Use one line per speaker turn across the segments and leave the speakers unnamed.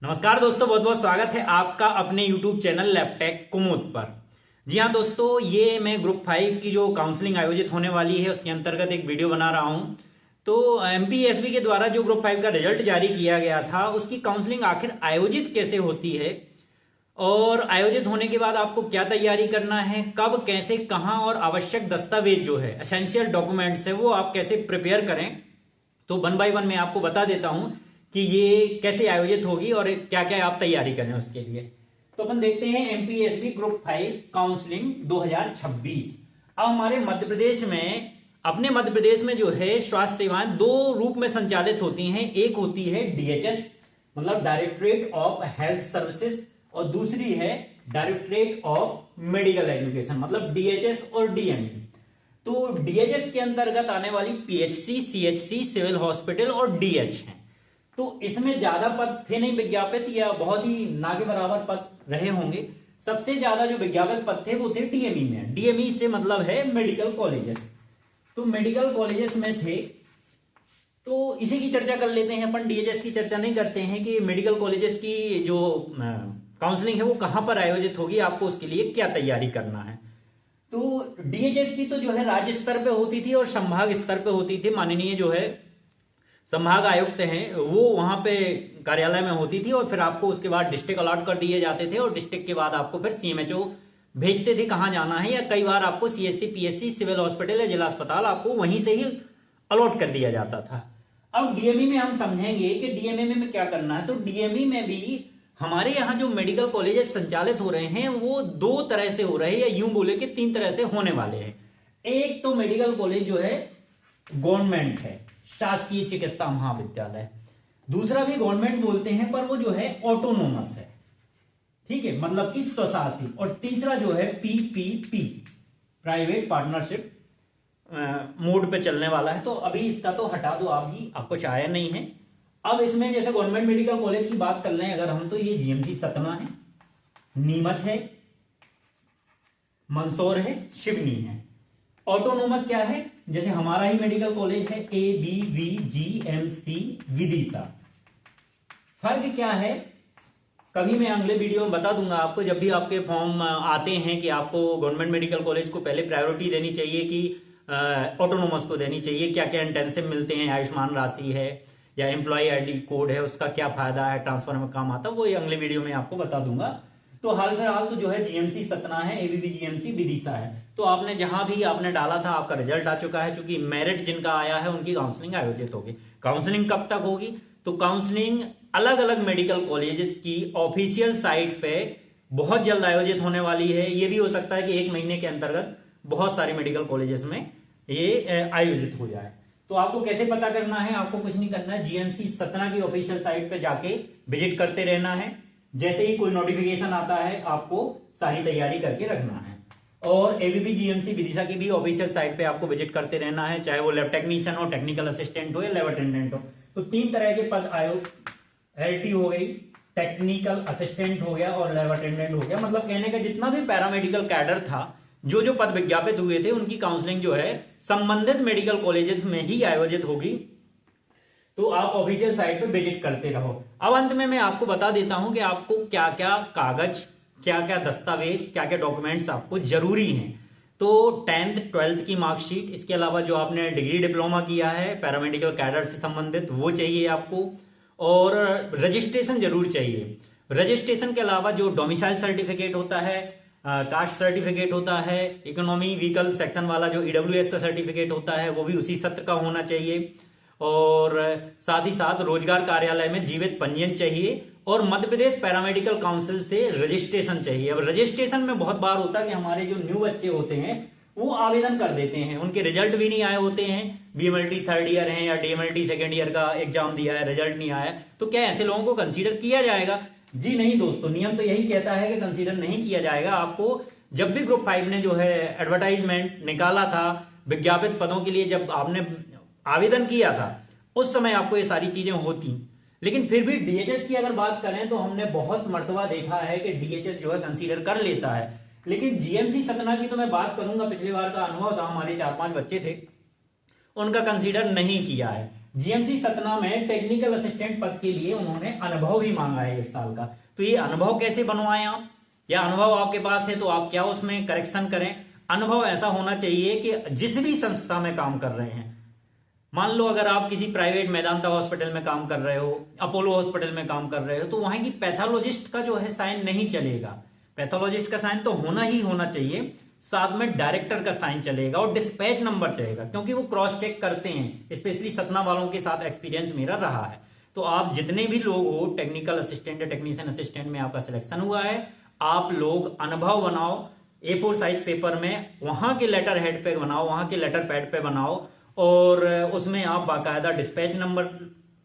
नमस्कार दोस्तों, बहुत बहुत स्वागत है आपका अपने YouTube चैनल लैपटेक कुमुद पर। जी हाँ दोस्तों, ये मैं ग्रुप 5 की जो काउंसलिंग आयोजित होने वाली है उसके अंतर्गत एक वीडियो बना रहा हूँ। तो MPSB के द्वारा जो ग्रुप 5 का रिजल्ट जारी किया गया था उसकी काउंसलिंग आखिर आयोजित कैसे होती है और आयोजित होने के बाद आपको क्या तैयारी करना है, कब, कैसे, कहाँ और आवश्यक दस्तावेज जो है, एसेंशियल डॉक्यूमेंट्स है, वो आप कैसे प्रिपेयर करें। तो 1 बाय 1 मैं आपको बता देता हूं कि ये कैसे आयोजित होगी और क्या क्या आप तैयारी करें उसके लिए। तो अपन देखते हैं MPSB ग्रुप 5 काउंसलिंग 2026। अब हमारे मध्य प्रदेश में, अपने मध्य प्रदेश में जो है स्वास्थ्य सेवाएं दो रूप में संचालित होती हैं। एक होती है DHS मतलब डायरेक्टरेट ऑफ हेल्थ सर्विसेज और दूसरी है डायरेक्टरेट ऑफ मेडिकल एजुकेशन मतलब DHS और DME। तो DHS के अंतर्गत आने वाली PHC, CHC, सिविल हॉस्पिटल और DH है। तो इसमें ज्यादा पद थे नहीं विज्ञापित या बहुत ही ना के बराबर पद रहे होंगे। सबसे ज्यादा जो विज्ञापित पद थे वो थे DME में। DME से मतलब है मेडिकल कॉलेजेस। तो मेडिकल कॉलेजेस में थे, तो इसी की चर्चा कर लेते हैं अपन। DHS की चर्चा नहीं करते हैं कि मेडिकल कॉलेजेस की जो काउंसलिंग है वो कहां पर आयोजित होगी, आपको उसके लिए क्या तैयारी करना है। तो DHS की तो जो है राज्य स्तर पे होती थी और संभाग स्तर पे होती थी। माननीय जो है संभाग आयुक्त हैं वो वहां पे कार्यालय में होती थी और फिर आपको उसके बाद डिस्ट्रिक्ट अलॉट कर दिए जाते थे और डिस्ट्रिक्ट के बाद आपको फिर CMHO भेजते थे कहां जाना है, या कई बार आपको CHC, PHC, सिविल हॉस्पिटल या जिला अस्पताल आपको वहीं से ही अलॉट कर दिया जाता था। अब DME में हम समझेंगे कि DME में क्या करना है। तो DME में भी हमारे यहाँ जो मेडिकल कॉलेजेस संचालित हो रहे हैं वो दो तरह से हो रहे हैं, या यूं बोले कि 3 तरह से होने वाले हैं। एक तो मेडिकल कॉलेज जो है गवर्नमेंट है, शासकीय चिकित्सा महाविद्यालय। दूसरा भी गवर्नमेंट बोलते हैं पर वो जो है ऑटोनोमस है, ठीक है, मतलब कि स्वशासी। और तीसरा जो है PPP प्राइवेट पार्टनरशिप मोड पे चलने वाला है। तो अभी इसका तो हटा दो, अभी आपको चाहे नहीं है। अब इसमें जैसे गवर्नमेंट मेडिकल कॉलेज की बात कर लें अगर हम, तो ये GMC सतना है, नीमच है, मंदसौर है, सिवनी है। ऑटोनोमस क्या है, जैसे हमारा ही मेडिकल कॉलेज है ABVGMC विदिशा। फर्क क्या है कभी मैं अगले वीडियो में बता दूंगा आपको। जब भी आपके फॉर्म आते हैं कि आपको गवर्नमेंट मेडिकल कॉलेज को पहले प्रायोरिटी देनी चाहिए कि ऑटोनोमस को देनी चाहिए, क्या क्या इंटेंसिव मिलते हैं, आयुष्मान राशि है या एम्प्लॉय ID कोड है, उसका क्या फायदा है, ट्रांसफर में काम आता है, वो अगले वीडियो में आपको बता दूंगा। तो हाल फिलहाल तो जो है GMC सतना है, ABBGMC विदिशा है। तो आपने जहां भी आपने डाला था आपका रिजल्ट आ चुका है, क्योंकि मेरिट जिनका आया है उनकी काउंसलिंग आयोजित होगी। काउंसलिंग कब तक होगी, तो काउंसलिंग अलग अलग मेडिकल कॉलेजेस की ऑफिशियल साइट पे बहुत जल्द आयोजित होने वाली है। ये भी हो सकता है कि 1 महीने के अंतर्गत बहुत सारे मेडिकल कॉलेजेस में ये आयोजित हो जाए। तो आपको कैसे पता करना है, आपको कुछ नहीं करना है, GMC सतना की ऑफिशियल साइट पे जाके विजिट करते रहना है। जैसे ही कोई नोटिफिकेशन आता है आपको सारी तैयारी करके रखना है। और ABBGMC विदिशा की भी ऑफिशियल साइट पे आपको विजिट करते रहना है, चाहे वो लैब टेक्नीशियन हो, टेक्निकल असिस्टेंट हो या लैब अटेंडेंट हो। तो 3 तरह के पद आयोग, LT हो गई, टेक्निकल असिस्टेंट हो गया और लैब अटेंडेंट हो गया। मतलब कहने का जितना भी पैरामेडिकल कैडर था, जो जो पद विज्ञापित हुए थे उनकी काउंसलिंग जो है संबंधित मेडिकल कॉलेजेस में ही आयोजित होगी। तो आप ऑफिशियल साइट पे विजिट करते रहो। अब अंत में मैं आपको बता देता हूं कि आपको क्या क्या कागज, क्या क्या दस्तावेज, क्या क्या डॉक्यूमेंट्स आपको जरूरी हैं। तो 10th 12th की मार्कशीट, इसके अलावा जो आपने डिग्री डिप्लोमा किया है पैरामेडिकल कैडर से संबंधित वो चाहिए आपको, और रजिस्ट्रेशन जरूर चाहिए। रजिस्ट्रेशन के अलावा जो डोमिसाइल सर्टिफिकेट होता है, कास्ट सर्टिफिकेट होता है, इकोनॉमी व्हीकल सेक्शन वाला जो EWS का सर्टिफिकेट होता है वो भी उसी सत्र का होना चाहिए। और साथ ही साथ रोजगार कार्यालय में जीवित पंजीयन चाहिए और मध्य प्रदेश पैरामेडिकल काउंसिल से रजिस्ट्रेशन चाहिए। अब रजिस्ट्रेशन में बहुत बार होता है कि हमारे जो न्यू बच्चे होते हैं वो आवेदन कर देते हैं, उनके रिजल्ट भी नहीं आए होते हैं, BMLT 3rd ईयर है या DMLT 2nd ईयर का एग्जाम दिया है, रिजल्ट नहीं आया, तो क्या ऐसे लोगों को कंसीडर किया जाएगा? जी नहीं दोस्तों, नियम तो यही कहता है कि कंसीडर नहीं किया जाएगा। आपको जब भी ग्रुप 5 ने जो है एडवर्टाइजमेंट निकाला था विज्ञापित पदों के लिए, जब आपने आवेदन किया था उस समय आपको ये सारी चीजें होती। लेकिन फिर भी DHS की अगर बात करें तो हमने बहुत मर्तबा देखा है कि DHS जो है कंसीडर कर लेता है। लेकिन GMC सतना की तो मैं बात करूंगा, पिछली बार का अनुभव था, हमारे 4-5 बच्चे थे, उनका कंसीडर नहीं किया है। जीएमसी सतना में टेक्निकल असिस्टेंट पद के लिए उन्होंने अनुभव भी मांगा है 1 साल का। तो ये अनुभव कैसे बनवाएं आप, या अनुभव आपके पास है तो आप क्या उसमें करेक्शन करें। अनुभव ऐसा होना चाहिए कि जिस भी संस्था में काम कर रहे हैं, मान लो अगर आप किसी प्राइवेट मेदांता हॉस्पिटल में काम कर रहे हो, अपोलो हॉस्पिटल में काम कर रहे हो, तो वहां की पैथोलॉजिस्ट का जो है साइन नहीं चलेगा। पैथोलॉजिस्ट का साइन तो होना ही होना चाहिए, साथ में डायरेक्टर का साइन चलेगा और डिस्पैच नंबर चलेगा, क्योंकि वो क्रॉस चेक करते हैं। स्पेशली सतना वालों के साथ एक्सपीरियंस मेरा रहा है। तो आप जितने भी लोग हो, टेक्निकल असिस्टेंट या टेक्नीशियन असिस्टेंट में आपका सिलेक्शन हुआ है, आप लोग अनुभव बनाओ A4 साइज पेपर में, वहां के लेटर हेड पे बनाओ, वहां के लेटर पैड पे बनाओ, और उसमें आप बाकायदा डिस्पैच नंबर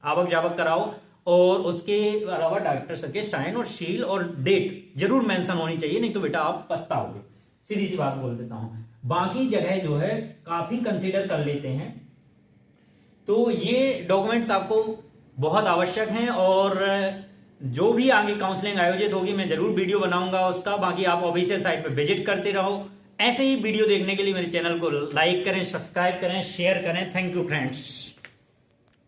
आवक जावक कराओ, और उसके अलावा डायरेक्टर सर के साइन और सील और डेट जरूर मेंशन होनी चाहिए, नहीं तो बेटा आप पछताओगे। सीधी सी बात बोल देता हूं। बाकी जगह जो है काफी कंसीडर कर लेते हैं। तो ये डॉक्यूमेंट्स आपको बहुत आवश्यक हैं, और जो भी आगे काउंसलिंग आयोजित होगी मैं जरूर वीडियो बनाऊंगा उसका। बाकी आप ऑफिशियल साइट पे विजिट करते रहो। ऐसे ही वीडियो देखने के लिए मेरे चैनल को लाइक करें, सब्सक्राइब करें, शेयर करें। Thank you friends.